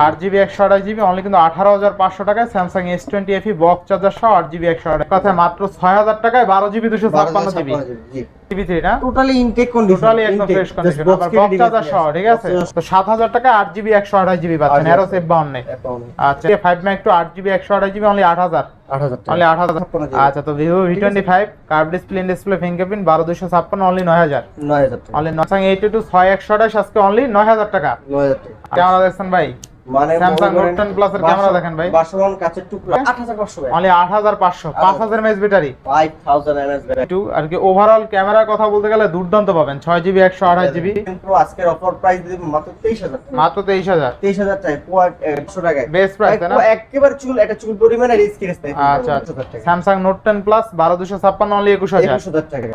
8GB 128GB only কিন্তু 18500 টাকায় Samsung S20 FE box charger সহ 8GB 128 কথায় মাত্র 6000 টাকায় 12GB 256GB জি TV3 না টোটালি ইনটেক কন্ডিশন, টোটালি একদম ফ্রেশ কন্ডিশন আবার বক্স চার্জার সহ, ঠিক আছে। তো 7000 টাকায় 8GB 128GB পাচ্ছেন এরো সেভ বাউন্ড নেই। আচ্ছা 5 Max two 8GB 128GB only 8000 only 8000। আচ্ছা তো Vivo V25 curve display fingerprint 12256 only 9000 only Samsung A22 6128 আজকে অনলি 9000 টাকা। ক্যামেরা দেখছেন ভাই, মানে Samsung Note 10 Plus এর ক্যামেরা দেখেন ভাই, বাসমান কাচের টুকরো 8500 ভাই only 8500 5000 mAh battery 5000 mAh battery টু আর কি ওভারঅল ক্যামেরার কথা বলতে গেলে দুর্দান্ত পাবেন। 6GB 128GB কিন্তু আজকের অফার প্রাইস দিই মাত্র 23000 টাকা, মাত্র 23000 টাকা 100 টাকা বেস্ট প্রাইস না একেবারে এটা চুল পরিমাণে রিস্ক নেই। আচ্ছা Samsung Note 10 Plus 12256 অনলি 21000 টাকা।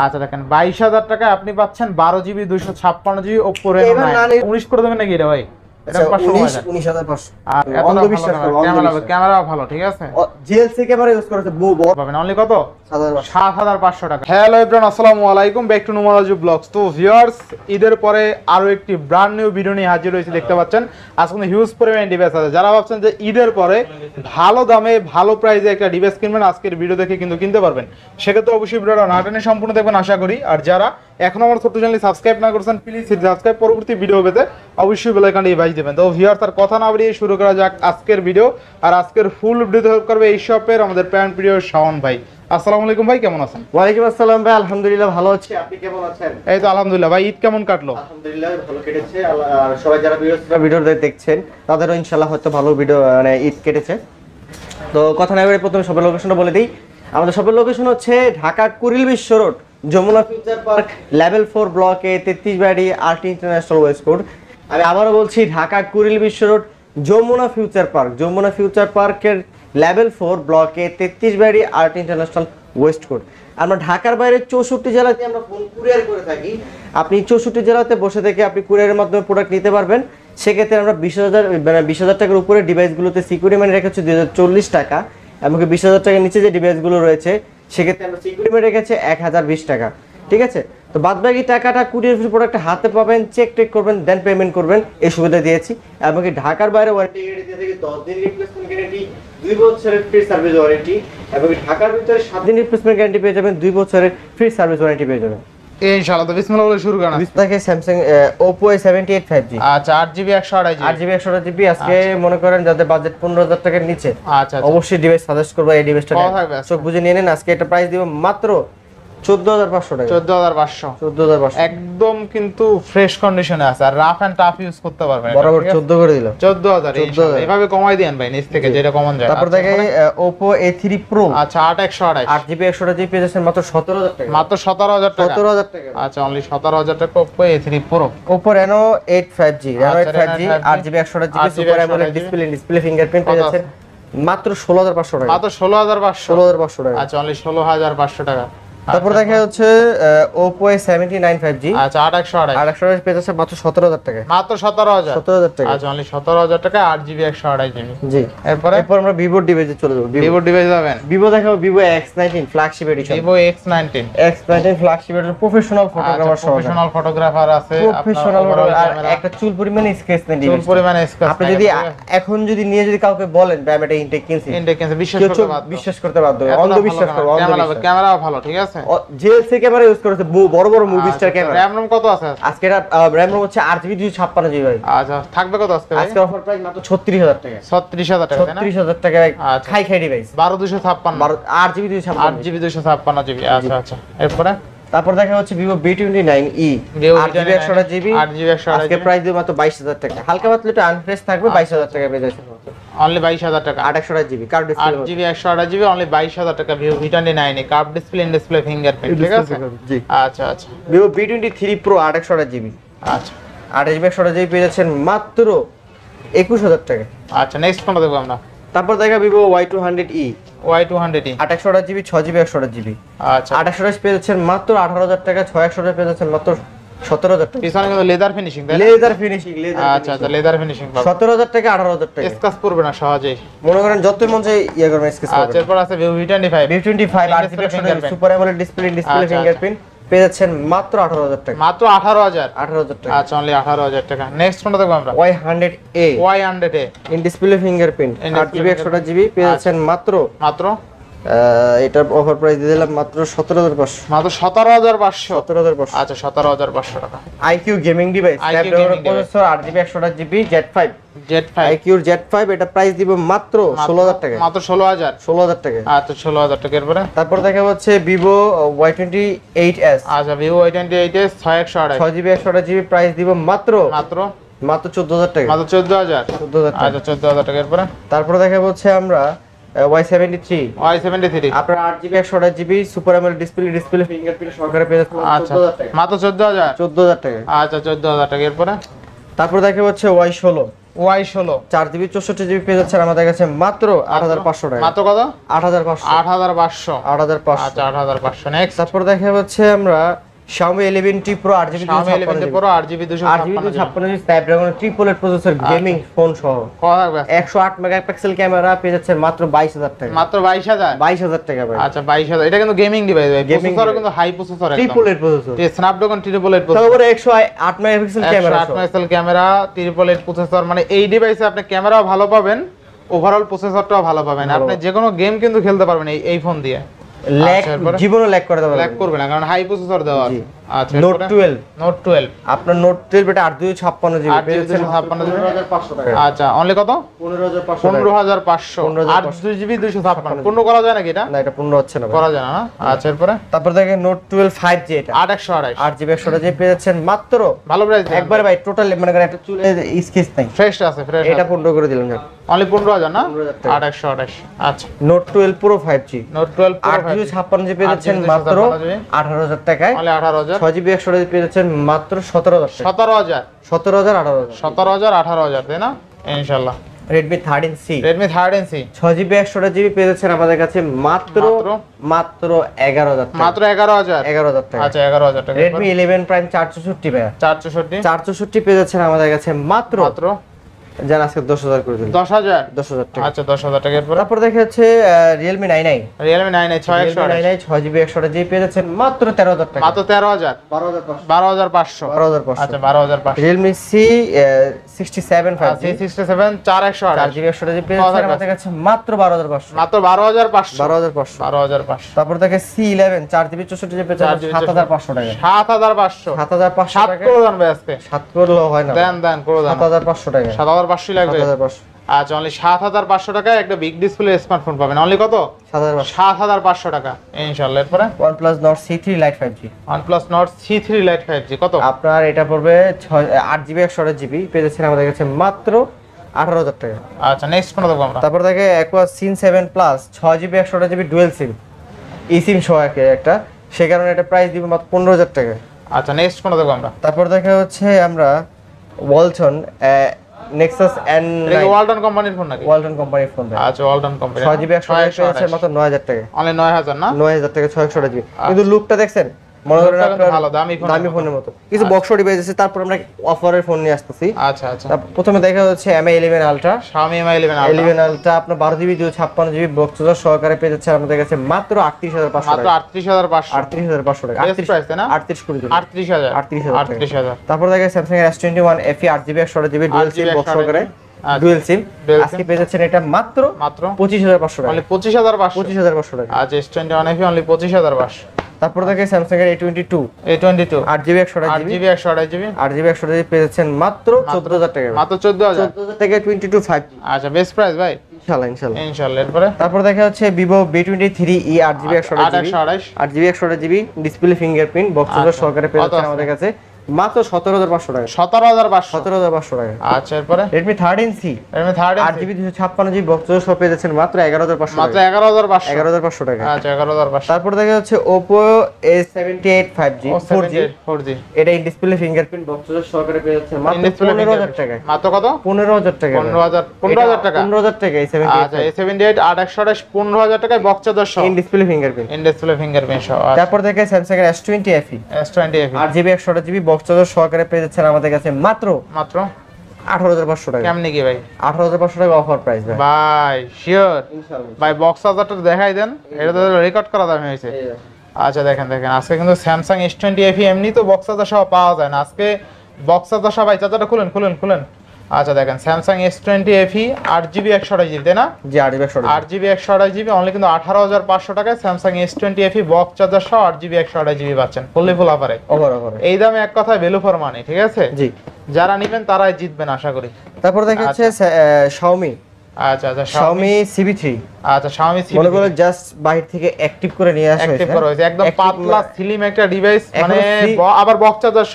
আচ্ছা দেখেন 22000 টাকায় আপনি পাচ্ছেন 12GB 256GB Oppo Reno 9 19 করে দেবেন নাকি এটা ভাই? এটা 19500 ক্যামেরা ভালো, ঠিক আছে। জেএলসি ক্যামেরা ইউজ করেছে পাবেন অনলি কত 7500 টাকা। হ্যালো এভরিওয়ান, আসসালামু আলাইকুম, ব্যাক টু নুমারাজু ব্লগস। তো ভিউয়ার্স, ঈদের পরে আরো একটি ব্র্যান্ড নিউ ভিডিও নিয়ে হাজির হয়েছে। দেখতে পাচ্ছেন আজকে হিউজ পরিমাণে ডিভাইস আছে। যারা ভাবছেন যে ঈদের পরে ভালো দামে ভালো প্রাইসে একটা ডিভাইস কিনবেন, আজকের ভিডিও দেখে কিন্তু কিনতে পারবেন। সেক্ষেত্রে অবশ্যই ভিডিওটা না টেনে সম্পূর্ণ দেখবেন আশা করি। আর যারা এখনো আমার ছোট্ট চ্যানেল সাবস্ক্রাইব না করেছেন প্লিজ সাবস্ক্রাইব, পরবর্তী ভিডিও পেতে অবশ্যই বেল আইকনটি বাজিয়ে দিবেন। তো ভিউয়ার্স, তার কথা না বাড়িয়ে শুরু করা যাক আজকের ভিডিও। আর আজকের ফুল ভিডিওতে হেল্প করবে এই শপের আমাদের প্যান প্রিয় শাওন ভাই। আসসালামু আলাইকুম ভাই, কেমন আছেন? ওয়ালাইকুম আসসালাম ভাই, আলহামদুলিল্লাহ ভালো আছি, আপনি কেমন আছেন? এই তো আলহামদুলিল্লাহ ভাই, ঈদ কেমন কাটলো? আলহামদুলিল্লাহ ভালো কেটেছে। আর সবাই যারা ভিডিও দেখছেন তাদেরও ইনশাআল্লাহ হয়তো ভালো ভিডিও মানে ঈদ কেটেছে। তো কথা না বলে প্রথমে সবার লোকেশনটা বলে দিই। আমাদের সবার লোকেশন হচ্ছে Dhaka Kuril Bishwa road, Jamuna future park, level 4 ব্লকে 33 বাড়ি আরটি ইন্টারন্যাশনাল ওয়েস্ট কোড। আমি আবারও বলছি Dhaka Kuril Bishwa road, Jamuna future park, Jamuna future পার্কের লেভেল 4 ব্লকে 33 বাড়ি আরটি ইন্টারন্যাশনাল ওয়েস্ট কোড। আমরা ঢাকার বাইরে 64 জেলাতে আমরা ফোন কুরিয়ার করে থাকি। আপনি 64 জেলাতে বসে থেকে আপনি কুরিয়ারের মাধ্যমে প্রোডাক্ট নিতে পারবেন। সেক্ষেত্রে আমরা 20000 টাকার উপরে ডিভাইসগুলোতে সিকিউরিটি মানি রেখেছি 2040 টাকা, এমনকি 20000 টাকার নিচে যে ডিভাইসগুলো রয়েছে সেক্ষেত্রে আমরা সিকিউরিটি মানি রেখেছি 1020 টাকা, ঠিক আছে। তো বাদবাকি টাকাটা কুরিয়ার প্রোডাক্টে হাতে পাবেন, চেক করবেন, দেন পেমেন্ট করবেন, এই সুবিধা দিয়েছি। এমনকি ঢাকার বাইরে ওয়ারেন্টি গ্যারান্টি দিয়ে থাকি 10 দিন রিপ্লেসমেন্ট গ্যারান্টি, 2 বছরের ফ্রি সার্ভিস ওয়ারেন্টি, এবং ঢাকার ভিতরে 7 দিন রিপ্লেসমেন্ট গ্যারান্টি পেয়ে যাবেন, 2 বছরের ফ্রি সার্ভিস ওয়ারেন্টি পেয়ে যাবেন ইনশাআল্লাহ। তো বিসমিল্লাহ বলে শুরু করা দেখে Samsung Oppo A78 5G। আচ্ছা 8GB 128GB আজকে মনে করেন যাদের বাজেট 15000 টাকার নিচে, আচ্ছা অবশ্যই ডিভাইস সাজেস্ট করব। এই ডিভাইসটা চোখ বুঝে নিয়ে নেন। আজকে এটা প্রাইস দিব মাত্র 14500 টাকা। 14500 একদম কিন্তু ফ্রেশ কন্ডিশনে আছে, আর রাফ এন্ড টাফ ইউজ করতে পারবেন। বরাবর 14 করে দিলাম, 14000 ইনশাআল্লাহ। এভাবে কমাই দেন ভাই নিচ থেকে যেটা কমন যায়। তারপর দেখে Oppo A3 Pro, আচ্ছা 8128 8GB 128GB পেয়ে যাচ্ছেন মাত্র 17000 টাকা। মাত্র 17000 টাকা, 17000 টাকা। আচ্ছা অনলি 17000 টাকা Oppo A3 Pro। Oppo Reno 8 5G, Reno 8 5G 8GB 128GB super AMOLED display fingerprint পেয়ে যাচ্ছেন মাত্র 16500 টাকা। মাত্র 16500 টাকা। আচ্ছা অনলি 16500 টাকা। তারপর দেখা হচ্ছে Oppo A79 5G, আচ্ছা 8128 পেয়ে যাচ্ছে মাত্র 17000 টাকা। মাত্র 17000 টাকা। আচ্ছা অনলি 17000 টাকা 8GB 128GB। জি। এরপর আমরা Vivo ডিভাইসে চলে যাব। Vivo ডিভাইস যাবেন। Vivo দেখাবো Vivo X19 flagship edition. Vivo X19 flagship edition, professional photographer সহ। প্রফেশনাল ফটোগ্রাফার আছে, প্রফেশনাল আর একটা চুল পরিমাণে স্কেচ নেই ডিভাইস। চুল পরিমাণে স্কেচ। আপনি যদি এখন যদি নিয়ে যদি কাউকে বলেন ভাই আমি এটা ইনটেক কিনছি, বিশ্বাস করতে বাধ্য, অন্ধবিশ্বাস করবে। ক্যামেরা ভালো, ঠিক আছে। জেএলসি ক্যামেরা ইউজ করেছে, বড় বড় movie star camera. RAM ROM কত আছে আজকে? এটা র‍্যাম রম হচ্ছে 8GB 256GB ভাই। আচ্ছা থাকবে কত আজকে? আজকে অফার প্রাইস মাত্র 36000 টাকা। 36000 টাকা, তাই না? 36000 টাকা খাই ডিভাইস। 12256 8GB 256GB। আচ্ছা আচ্ছা। এরপরে তারপর দেখা হচ্ছে Vivo B29e 8GB 128GB। আজকে প্রাইস দিব মাত্র 22000 টাকা। হালকা পাতলা একটু আনফ্রেশ থাকবে, 22000 টাকা পেয়ে যাচ্ছেন অনলি 22000 টাকা। 828GB curve display, 8GB 128GB only 22000 টাকা। Vivo V29 curve display fingerprint, ঠিক আছে। জি আচ্ছা আচ্ছা। Vivo B23 Pro 828GB, আচ্ছা 8GB 128GB পেয়ে যাচ্ছেন মাত্র 21000 টাকা। আচ্ছা নেক্সট কোনটা দেখব আমরা? তারপর দেখা Vivo Y200e 828GB 6GB 128GB। আচ্ছা 828 পেয়ে যাচ্ছেন মাত্র 18000 টাকা। 6128 পেয়ে যাচ্ছেন মাত্র 17000 টাকা। পিছনে কিন্তু লেদার ফিনিশিং, তাই না? Leather finishing. আচ্ছা আচ্ছা লেদার ফিনিশিং পাবেন 17000 টাকা 18000 টাকা। স্ক্র্যাচ পড়বে না সহজেই, মনে করেন যতই মন চাই করবেন স্ক্র্যাচ। আচ্ছা এরপর আছে Vivo V25 V25 8GB super AMOLED display fingerprint পেয়ে যাচ্ছেন মাত্র 18,000 টাকা। মাত্র 18,000। 18,000 টাকা। আচ্ছা অনলি 18,000 টাকা। নেক্সট কোনটা দেখবো আমরা? Y100A Y100A in display fingerprint 8GB 128GB পেয়ে যাচ্ছেন মাত্র মাত্র এটার অফার প্রাইস দিয়ে দিলাম মাত্র 17,500। মাত্র 17,500। 17,500। আচ্ছা 17,500 টাকা। IQ gaming device IQ Snapdragon gaming processor 8GB 128GB Z5 Z5 IQ Z5 এটা প্রাইস দিব মাত্র 16,000 টাকা। মাত্র 16,000। 16,000 টাকা। আচ্ছা 16,000 টাকা। এরপরে তারপর দেখা হচ্ছে Vivo Y28s আচ্ছা Vivo Y28s 6128 6GB 128GB price দিব মাত্র মাত্র 14,000 টাকা। মাত্র 14,000। 14,000 টাকা। আচ্ছা 14,000 টাকা। এরপরে তারপর দেখা হচ্ছে আমরা Y73 Y73 আপনার 8GB 128GB super AMOLED display fingerprint সহকারে পেয়ে যাচ্ছেন আচ্ছা 14,000 টাকা। মাত্র 14,000। 14,000 টাকা। আচ্ছা 14,000 টাকা। এরপরে তারপর দেখা হচ্ছে Y16 Y16 4GB 64GB পেয়ে যাচ্ছেন আমাদের কাছে মাত্র 8,500 টাকা। মাত্র কত? 8,500। 8,500। 8,500। আচ্ছা 8,500। নেক্সট তারপর দেখা হচ্ছে আমরা Xiaomi 11T Pro 8GB Xiaomi 11 Pro 8GB 256GB Snapdragon triple eight processor gaming phone সহ কত থাকবে? 108 মেগাপিক্সেল ক্যামেরা পেয়ে যাচ্ছেন মাত্র 22,000 টাকা। মাত্র 22,000। 22,000 টাকা ভাই। আচ্ছা 22,000। এটা কিন্তু গেমিং ডিভাইস ভাই। Gaming processor device। কিন্তু হাই প্রসেসর একদম। ট্রিপল এইট প্রসেসর এই স্ন্যাপড্রাগন ট্রিপল এইট প্রসেসর। তারপরে 108 megapixel camera 108 megapixel camera triple eight processor, মানে এই ডিভাইসে আপনি ক্যামেরাও ভালো পাবেন, ওভারঅল প্রসেসরটাও ভালো পাবেন। আপনি যে কোনো গেম কিন্তু খেলতে পারবেন এই ফোন দিয়ে। ল্যাগ আচ্ছা, এরপরে? জীবনে ল্যাগ করে দেবে ল্যাগ করবে না কারণ হাই প্রসেসর দেওয়া আছে। জি। আচ্ছা নোট 12 নোট 12 আপনার নোট 12 এটা 8GB 56GB 8GB টাকা। আচ্ছা অনলি কত? 15,500 15,500। 8GB 256 পূর্ণ করা যায় নাকি এটা? না এটা পূর্ণ হচ্ছে না ভাই। করা যায় না না? আচ্ছা এরপরে তারপর দেখেন নোট 12 5G এটা 8/128 8GB 128GB পেয়ে যাচ্ছেন মাত্র ভালো প্রাইস একবার ভাই টোটাল মানে করেন একটা চুলে স্কেচ নাই ফ্রেশ আছে ফ্রেশ এটা পূর্ণ করে দিলাম স্যার। অনলি 15,000 না? 15,000 টাকা। 8/128 আচ্ছা note 12 Pro 5G note 12 Pro 8GB 56GB পেয়ে যাচ্ছেন 8GB মাত্র 56GB 18,000 টাকায়। অনলি 18,000 6GB 128GB পেয়ে যাচ্ছেন মাত্র 17,000 টাকা। 17,000 17,000 18,000। 17,000 18,000 তাই না? ইনশাআল্লাহ। Redmi 13C Redmi 13C 6GB 128GB পেয়ে যাচ্ছেন আমাদের কাছে মাত্র মাত্র 11,000 টাকা। মাত্র 11,000 11,000 টাকা। আচ্ছা 11,000 টাকা। Redmi 11 Prime 464 ভাই 464 464 পেয়ে যাচ্ছেন আমাদের কাছে মাত্র মাত্র জান আজকে 10,000 করে দিন। 10,000 10,000 টাকা। আচ্ছা 10,000 টাকা। এরপর তারপর দেখা যাচ্ছে Realme 99 Realme 9 6/128 6GB 128GB পেয়ে যাচ্ছেন মাত্র 13,000 টাকা। মাত্র 13,000 12,500 12,500 আচ্ছা 12,500 Realme C 67 5G C67 4/128 4GB 128GB পেয়ে যাচ্ছেন আমাদের কাছে মাত্র 12,500 মাত্র 12,500 12,500 12,500 তারপর দেখে C11 4GB 64GB পেয়ে যাচ্ছেন 7,500 টাকা 7,500 7,500 7 টাকা করে দেন ভাই আজকে 7 করলেও হয় না দেন করে দেন 7,500 টাকা 7,500 লাগবে 7,500 আচ্ছা অনলি 7,500 টাকায় একটা বিগ ডিসপ্লে স্মার্টফোন পাবেন। অনলি কত? 7,500 টাকা ইনশাআল্লাহ। এরপরে OnePlus Nord C3 Lite 5G OnePlus Nord C3 Lite 5G কত? আপনার এটা পড়বে 8GB 128GB পেয়ে যাচ্ছেন আমাদের কাছে মাত্র 18,000 টাকা। আচ্ছা নেক্সট কোন দেখব আমরা? তারপর দেখে Aqua Sin 7 Plus 6GB 128GB dual সিম eSIM সহ একটা, সে কারণে এটা প্রাইস দিব মাত্র 15,000 টাকা। আচ্ছা নেক্সট কোন দেখব আমরা? তারপর দেখা হচ্ছে আমরা Walton Nexus N9 এটা ওয়ালটন কোম্পানির ফোন নাকি? Walton কোম্পানির ফোন দেয়। আচ্ছা ওয়ালটন কোম্পানি 6GB 128GB আছে মাত্র 9,000 টাকা। অনলি 9,000 না? 9,000 টাকা 628GB কিন্তু লুকটা দেখছেন মনে করেন লুকটা কিন্তু আপনার ভালো, দামি ফোনের মতো। কিছু বক্স ডিভাইস আছে তারপর আমরা অফারের ফোন নিয়ে আসতেছি। আচ্ছা আচ্ছা প্রথমে দেখা হচ্ছে Mi 11 Ultra Xiaomi Mi 11 Ultra 11 Ultra আপনার 12GB 256GB বক্সদার সহকারে পেয়ে যাচ্ছে আমাদের কাছে মাত্র 38,500 মাত্র টাকা। 38,500 38,500 টাকা। বেস্ট প্রাইস তাই না? 38 করে দিন। 38,000 38,000 তারপর দেখা Samsung এর S21 FE 8GB 128GB dual sim box সহকারে ডুয়াল সিম আজকে পেয়ে যাচ্ছেন এটা মাত্র 25,500 টাকা। অনলি 25,500 25,500 টাকা। আচ্ছা S21 FE অনলি 25,500 তারপর দেখে Samsung এর A22 A22 8GB 128GB 8GB 128GB 8GB 128GB পেয়ে যাচ্ছেন মাত্র 14,000 টাকা। মাত্র 14,000 14,000 টাকা 22 5G আচ্ছা বেস্ট প্রাইস ভাই ইনশাআল্লাহ। এরপরে তারপর দেখা হচ্ছে Vivo V23e 8GB 128GB 8GB 128GB display fingerprint বক্সদার সহকারে পেয়ে যাচ্ছেন আমাদের কাছে মাত্র 17,500 টাকা। 17,500 টাকা। আচ্ছা এরপরে Redmi 13C Redmi 13C 8GB 256GB বক্সদার সহ পেয়ে যাচ্ছেন মাত্র 11,500 মাত্র টাকা। 11,500 11,500 টাকা। আচ্ছা 11,500 তারপর দেখা যাচ্ছে Oppo A78 5G 4G এটা ইন ডিসপ্লে ফিঙ্গারপ্রিন্ট বক্সদার সহকারে পেয়ে যাচ্ছেন মাত্র 15,000 টাকা। মাত্র কত? 15,000 টাকা। 15,000 টাকা 15,000 টাকা A78 আচ্ছা A78 8/128 15,000 টাকায় বক্সদার সহ ইন ডিসপ্লে ফিঙ্গারপ্রিন্ট সহ। তারপর দেখে Samsung এর S20 FE S20 FE 8GB 128GB বক্সদার সহকারে পেয়ে যাচ্ছেন আমাদের কাছে মাত্র 18,500 টাকা। কেমনে কি ভাই? 18,500 টাকা অফার প্রাইস ভাই। ভাই শিওর ইনশাআল্লাহ ভাই বক্স চার্জারটা দেখাই দেন, এটা তো রেকর্ড করা দাম হয়েছে। আচ্ছা দেখেন আজকে কিন্তু স্যামসাং S20 FE এমনি তো বক্স চার্জার সহ পাওয়া যায় না, আজকে বক্স চার্জার সহ ভাই চার্জারটা খুলেন। আচ্ছা দেখেন Samsung S20 FE 8GB 128GB তাই না? জি 8GB 128GB অনলি কিন্তু 18500 টাকায় Samsung S20 FE box charger সহ 8GB 128GB পাচ্ছেন ফুললি ফুল অফারে। এই দামে এক কথায় ভ্যালু ফর মানি, ঠিক আছে? জি, যারা নেবেন তারাই জিতবেন আশা করি। তারপর দেখা যাচ্ছে Xiaomi Xiaomi CB3। আচ্ছা Xiaomi CB3 মনে করো জাস্ট বাইরে থেকে অ্যাক্টিভ করে নিয়ে আসা অ্যাক্টিভ করা হয়েছে, একদম পাতলা স্লিম একটা ডিভাইস, মানে আবার বক্স চার্জার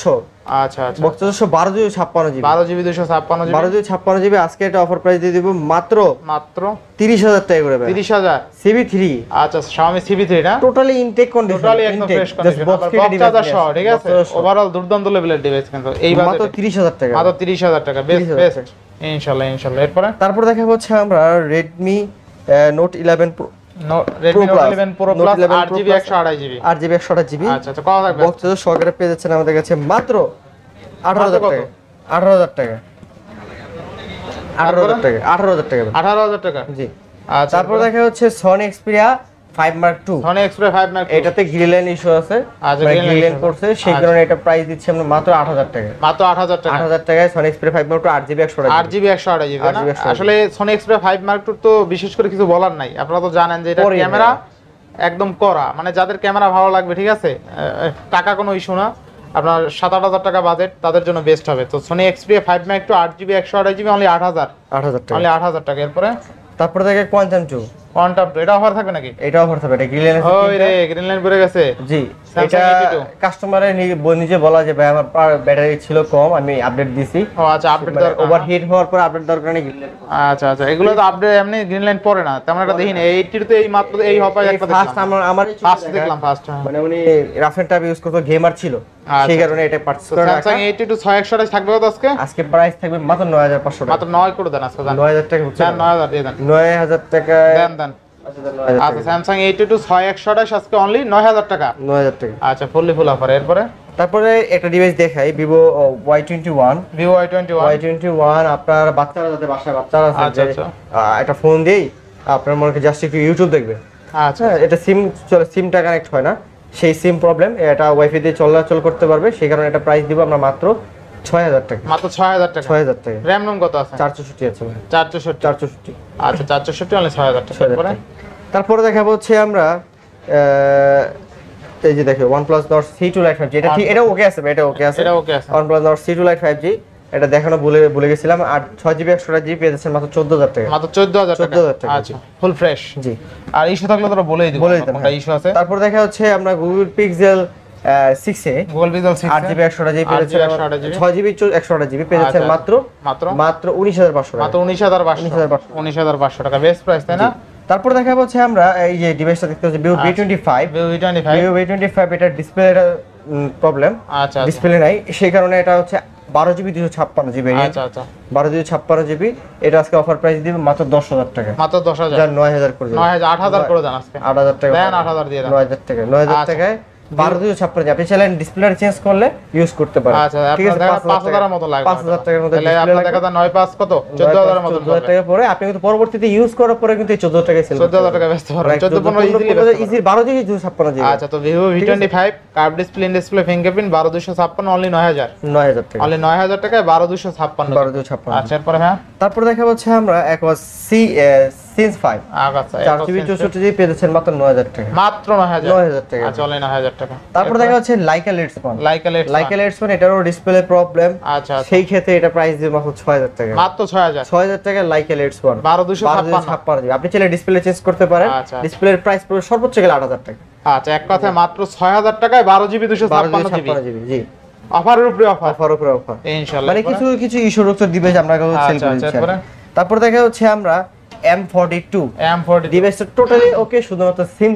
সহ। আচ্ছা বক্স চার্জার সহ 12GB 56GB 12GB 256GB 12GB 56GB। আজকে এটা অফার প্রাইস দিয়ে দিব মাত্র 30,000 টাকা করে। 30,000 CB3। আচ্ছা Xiaomi CB3 না টোটালি ইনটেক কন্ডিশন, টোটালি একদম ফ্রেশ কন্ডিশন, বক্স চার্জার সহ, ঠিক আছে? ওভারঅল দুর্দান্ত লেভেলের ডিভাইস কিন্তু এই বাজেটে মাত্র 30,000 টাকা, মাত্র 30,000 টাকা। বেস্ট ইনশাআল্লাহ। এরপরে তারপর দেখাবো হচ্ছে আমরা Redmi Note 11 Pro Redmi Note 11 Pro Plus 8GB 128GB 8GB 128GB। আচ্ছা কত থাকবে? বক্স চার্জার সহকারে পেয়ে যাচ্ছেন আমাদের কাছে মাত্র 18,000 টাকা। 18,000 টাকা 18,000 টাকা জি। আচ্ছা তারপর দেখা হচ্ছে Sony Xperia 5 Mark II। Sony Xperia 5 Mark II এটাতে গ্রিলেন ইস্যু আছে, আচ্ছা গ্রিলেন করছে, সেই কারণে এটা প্রাইস দিচ্ছি আমরা মাত্র 8,000 টাকা। মাত্র 8,000 টাকা। 8,000 টাকায় Sony Xperia 5 Mark II 8GB 128GB। আসলে Sony Xperia 5 Mark II তো বিশেষ করে কিছু বলার নাই, আপনারা তো জানেন যে এটা ক্যামেরা একদম কড়া, মানে যাদের ক্যামেরা ভালো লাগবে, ঠিক আছে, টাকা কোনো ইস্যু না, আপনার 7-8,000 টাকা বাজেট তাদের জন্য বেস্ট হবে। তো Sony Xperia 5 Mark II 8GB 128GB only 8,000 টাকা, অনলি 8,000 টাকা। এরপরে তারপরে দেখে Quantum 2 এটা অফার থাকবে নাকি? এটা অফার থাকবে, এটা গ্রিলেন আছে। ওই রে গ্রিন লাইন পড়ে গেছে। জি, এটা কাস্টমারে নিজে বলা যে ভাই আমার ব্যাটারি ছিল কম, আমি আপডেট দিছি। ও আচ্ছা, আপডেট দরকার, ওভারহিট হওয়ার পর আপডেট দরকার নেই গ্রিন লাইন। আচ্ছা এগুলো তো আপডেট এমনি গ্রিন লাইন পড়ে না তেমন একটা, দেখি না 80 তো এই মাত্র এই হপায় একটা ফার্স্ট আমার ফার্স্ট দেখলাম ফার্স্ট, মানে উনি রাফ এন্ড টাফ ইউজ করতে গেমার ছিল, সেই কারণে এটা পারচেজ করে রাখা। Samsung 82 6128 থাকবে কত আজকে প্রাইস থাকবে মাত্র 9,500 টাকা। মাত্র 9 করে দেন আজকে, 9,000 টাকা হচ্ছে, 9,000 দিয়ে দেন, 9,000 টাকা দেন। আচ্ছা Samsung 82 6128 আজকে অনলি 9,000 টাকা। 9,000 টাকা। আচ্ছা ফুললি ফুল অফার। এরপরে তারপরে একটা ডিভাইস দেখাই, Vivo Y21। Vivo Y21 আপনার বাচ্চারা যাতে বাসায় বাচ্চারা আছে, আচ্ছা একটা ফোন দেই আপনার মনে জাস্ট একটু ইউটিউব দেখবে। আচ্ছা এটা সিমটা কানেক্ট হয় না, সেই সিম প্রবলেম, এটা ওয়াইফাই দিয়ে চলাচল করতে পারবে, সেই কারণে এটা প্রাইস দিব আমরা মাত্র 6,000 টাকা। মাত্র 6,000 টাকা। 6,000 টাকা। র‍্যাম রম কত আছে? 464 আছে ভাই। 464। আচ্ছা 464 অনলি 6,000 টাকা। তারপরে দেখাবো হচ্ছে আমরা এই যে দেখো OnePlus Nord C2 Lite 5G। এটা ঠিক, এটা ওকে আছে, এটা ওকে আছে। OnePlus Nord C2 Lite 5G এটা দেখানো ভুলে গেছিলাম। আর 6GB 128GB পেয়ে যাচ্ছেন মাত্র 14,000 টাকা। মাত্র 14,000 টাকা। আচ্ছা ফুল ফ্রেশ জি। আর ইস্যু থাকলে তোরা বলেই দিবো কোনটা ইস্যু আছে। তারপর দেখা হচ্ছে আমরা Google Pixel 6a Google Pixel 6 8GB 128GB পেয়ে যাচ্ছেন, 6GB 128GB পেয়ে যাচ্ছেন মাত্র 19,500 টাকা। মাত্র 19,500 টাকা, বেস্ট প্রাইস তাই না? তারপর দেখা হচ্ছে আমরা এই যে ডিভাইসটা দেখতে হচ্ছে Vivo V25 এটা ডিসপ্লেটা প্রবলেম, আচ্ছা ডিসপ্লে নাই, সেই কারণে এটা হচ্ছে 12GB 256GB। আচ্ছা 12GB 256GB। এটা আজকে অফার প্রাইস দিবে মাত্র 10,000 টাকা। মাত্র 10,000, 9,000 করে দেন, 8,000 করে দেন আজকে। 8,000 টাকা দেন, 8,000 দিয়ে দেন। 9,000 টাকা, 9,000 টাকায় 12,256 আপনি চাইলে ডিসপ্লে চেঞ্জ করলে ইউজ করতে পারেন। আচ্ছা ঠিক আছে, 5,000 এর মতো লাগবে, 5,000 টাকার মতো তাহলে আপনার দেখা যায় 9 5 কত 14,000 এর মতো 14,000 টাকা পরে আপনি কিন্তু পরবর্তীতে ইউজ করার পরে কিন্তু এই 14,000 টাকায় সেল 14,000 টাকা বেচতে পারবেন, 14-15 ইজি 12GB 256GB। আচ্ছা তো Vivo V25 curve display display fingerprint 12,256 only 9,000 টাকা, অনলি 9,000 টাকায় 12,256। আচ্ছা এরপর হ্যাঁ, তারপর দেখা হচ্ছে আমরা একবার Sense 5 আচ্ছা 4GB 64GB পেয়ে যাচ্ছেন মাত্র 9,000 টাকা। মাত্র 9,000 টাকা। আচ্ছা অনলি 9,000 টাকা। তারপর দেখা হচ্ছে Leica Letsman। Leica Letsman এটারও ডিসপ্লে প্রবলেম, আচ্ছা সেই ক্ষেত্রে এটা প্রাইস দিবে মাত্র 6,000 টাকা। মাত্র 6,000 টাকা Leica Letsman 12,256। আপনি চাইলে ডিসপ্লে চেঞ্জ করতে পারেন, ডিসপ্লের প্রাইস পুরো সর্বোচ্চ গেলে 8,000 টাকা। আচ্ছা এক কথায় মাত্র 6,000 টাকায় 12GB 256GB জি। অফারের উপরে অফার, ইনশাআল্লাহ। মানে কিছু ইস্যু রক্ষক দিবে আমরা সেল করছি। তারপর দেখা হচ্ছে আমরা M42 ডিভাইসটা টোটালি ওকে, শুধুমাত্র সিম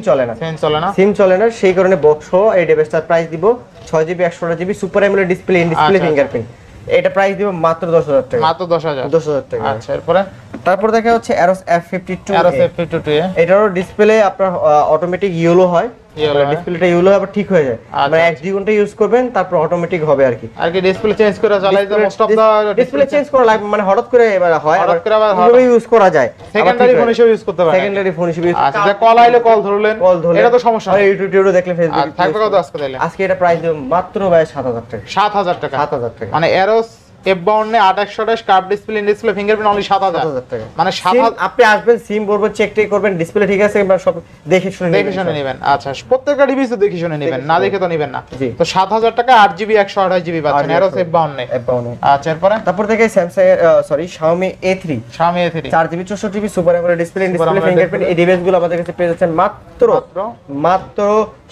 চলে না, সেই কারণে বক্স এই ডিভাইসটার প্রাইস দিব 6GB 128GB super AMOLED display display fingerprint. এটা প্রাইস দিব মাত্র 10,000 টাকা। মাত্র 10,000 টাকা। আচ্ছা এরপরে তারপর দেখা হচ্ছে Aros F52 এটারও ডিসপ্লে আপনার অটোমেটিক ইয়েলো হয়, Yellow হয়। ডিসপ্লেটা ইয়েলো আবার ঠিক হয়ে যায় আচ্ছা, মানে 1-2 ঘন্টা ইউজ করবেন তারপর অটোমেটিক হবে আর কি আর কি ডিসপ্লে চেঞ্জ করে চালাইতে most of the display change করা লাগবে মানে হঠাৎ করে এবার হয় হঠাৎ করে আবার কিভাবে ইউজ করা যায় সেকেন্ডারি ফোন হিসেবে ইউজ করতে পারেন। সেকেন্ডারি ফোন হিসেবে আচ্ছা, যে কল আইলে কল ধরলেন, এটা তো সমস্যা আর নেই। ইউটিউব টিউবে দেখলেন আর ফেসবুক থাকবে কত আজকে তাইলে? আজকে এটা প্রাইস দেব মাত্র ভাই 7000 টাকা 7000 টাকা। 7000 টাকা মানে arrows F52 8128 curve display, in display fingerprint only 7000 টাকা মানে সিম 7000 আপনি আসবেন সিম ভরবেন চেক টেক করবেন ডিসপ্লে ঠিক আছে বা সব দেখে শুনে দেখে শুনে নেবেন। আচ্ছা, প্রত্যেকটা ডিভাইস তো দেখে শুনে নেবেন, না দেখে তো নেবেন না। জি। তো 7000 টাকা 8GB 128GB পাচ্ছেন এরোস F52। আচ্ছা, এরপরে তারপর থেকে Samsung sorry Xiaomi A3 Xiaomi A3 4GB 64GB super AMOLED display display AMOLED fingerprint এই ডিভাইসগুলো আমাদের কাছে পেয়ে যাচ্ছেন মাত্র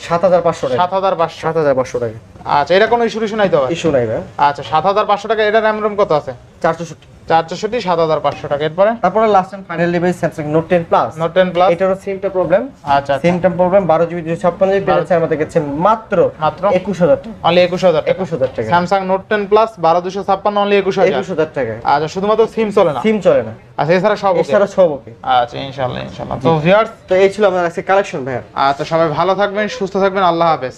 7500 টাকা 7500। 7500 টাকা আচ্ছা, এটা কোনো ইস্যু নাই তো আবার? ইস্যু নাই ভাই আচ্ছা, 7500 টাকা। এটা RAM কত আছে? 464 464 7500 টাকা। এরপরে তারপরে last and final device Samsung Note 10 Plus Note 10 Plus। এটারও সিমটা প্রবলেম আচ্ছা, সিমটা প্রবলেম 12GB 256GB পেয়ে যাচ্ছে আমাদের কাছে মাত্র 21000 টাকা অনলি 21000 টাকা। 21000 টাকা Samsung Note 10 Plus 12256 অনলি 21000। 21000 টাকা আচ্ছা, শুধুমাত্র সিম চলে না? সিম চলে না আচ্ছা, এছাড়া সব ওকে? এছাড়া সব ওকে আচ্ছা, ইনশাআল্লাহ ইনশাআল্লাহ। তো ভিউয়ার্স, তো এই ছিল আমাদের আজকে কালেকশন ভাইয়া আচ্ছা সবাই ভালো থাকবেন, সুস্থ থাকবেন, আল্লাহ হাফেজ।